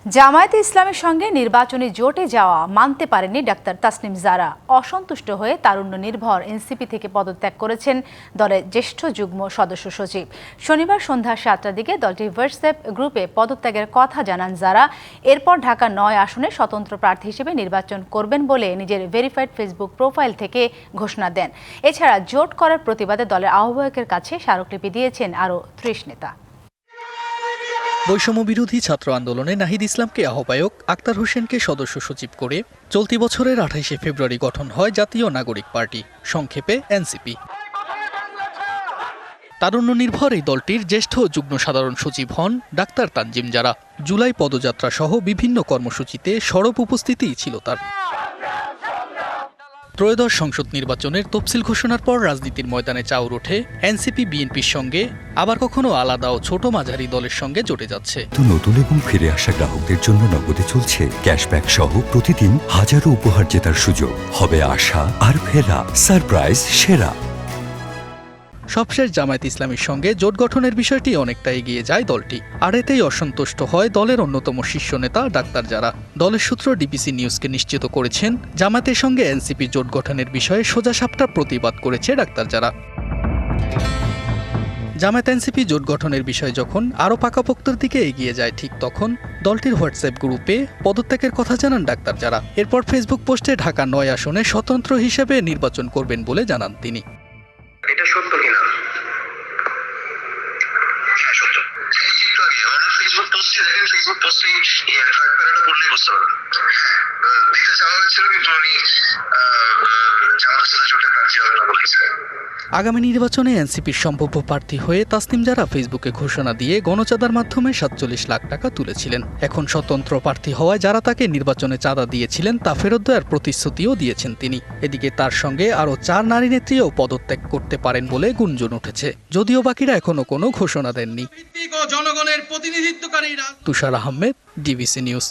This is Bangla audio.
জামায়াতে ইসলামের সঙ্গে নির্বাচনী জোটে যাওয়া মানতে পারেননি ডাক্তার তাসনিম জারা। অসন্তুষ্ট হয়ে তারুণ্য নির্ভর এনসিপি থেকে পদত্যাগ করেছেন দলের জ্যেষ্ঠ যুগ্ম সদস্য সচিব। শনিবার সন্ধ্যা ৭টার দিকে দলটির হোয়াটসঅ্যাপ গ্রুপে পদত্যাগের কথা জানান জারা। এরপর ঢাকা ৯ আসনে স্বতন্ত্র প্রার্থী হিসেবে নির্বাচন করবেন বলে নিজের ভেরিফাইড ফেসবুক প্রোফাইল থেকে ঘোষণা দেন। এছাড়া জোট করার প্রতিবাদে দলের আহ্বায়কের কাছে স্মারকলিপি দিয়েছেন আরও ৩০ নেতা। বৈষম্য বিরোধী ছাত্র আন্দোলনে নাহিদ ইসলামকে আহ্বায়ক, আক্তার হোসেনকে সদস্য সচিব করে চলতি বছরের ২৮শে ফেব্রুয়ারি গঠন হয় জাতীয় নাগরিক পার্টি, সংক্ষেপে এনসিপি। তারুণ্য নির্ভর এই দলটির জ্যেষ্ঠ যুগ্ম সাধারণ সচিব হন ডাক্তার তানজিম জারা। জুলাই পদযাত্রা সহ বিভিন্ন কর্মসূচিতে সরব উপস্থিতি ছিল তার। ত্রয়োদশ সংসদ নির্বাচনের তফসিল ঘোষণার পর রাজনীতির ময়দানে চাউর ওঠে এনসিপি বিএনপির সঙ্গে, আবার কখনো আলাদা ও ছোট মাঝারি দলের সঙ্গে জোটে যাচ্ছে। নতুন এবং ফিরে আসা গ্রাহকদের জন্য নগদে চলছে ক্যাশব্যাক সহ প্রতিদিন হাজারো উপহার জেতার সুযোগ। হবে আশা আর ফেরা, সারপ্রাইজ সেরা। সবশেষ জামায়াত ইসলামের সঙ্গে জোট গঠনের বিষয়টি অনেকটা এগিয়ে যায় দলটি, আর এতেই অসন্তুষ্ট হয় দলের অন্যতম শীর্ষ নেতা ডাক্তার জারা। দলের সূত্র ডিবিসি নিউজকে নিশ্চিত করেছেন, জামায়াতের সঙ্গে এনসিপি জোট গঠনের বিষয়ে সোজাসাপটা প্রতিবাদ করেছে ডাক্তার জারা। জামায়াত এনসিপি জোট গঠনের বিষয় যখন আরও পাকাপোক্তর দিকে এগিয়ে যায়, ঠিক তখন দলটির হোয়াটসঅ্যাপ গ্রুপে পদত্যাগের কথা জানান ডাক্তার জারা। এরপর ফেসবুক পোস্টে ঢাকা ৯ আসনে স্বতন্ত্র হিসেবে নির্বাচন করবেন বলে জানান তিনি। এটা সত্য কিনা? হ্যাঁ সত্য। এই যে একটু আগে ওনার ফেসবুক পোস্টে দেখেন, ফেসবুক পোস্টে থার্ড প্যারাটা পড়লেই বুঝতে পারবেন। হ্যাঁ, দিতে চাওয়া হয়েছিল কিন্তু উনি জামাতের সাথে জোটে প্রার্থী হবেন না বলেছিলেন। আগামী নির্বাচনে এনসিপির সম্ভাব্য প্রার্থী হয়ে তাসনিম জারা ফেসবুকে ঘোষণা দিয়ে গণচাঁদার মাধ্যমে ৪৭ লাখ টাকা তুলেছিলেন। এখন স্বতন্ত্র প্রার্থী হওয়ায় যারা তাকে নির্বাচনে চাঁদা দিয়েছিলেন তা ফেরত দেওয়ার প্রতিশ্রুতিও দিয়েছেন তিনি। এদিকে তার সঙ্গে আরও ৪ নারী নেত্রীও পদত্যাগ করতে পারেন বলে গুঞ্জন উঠেছে, যদিও বাকিরা এখনো কোনো ঘোষণা দেননি। জনগণের প্রতিনিধিত্বকারী তুষার আহমেদ, ডিবিসি নিউজ।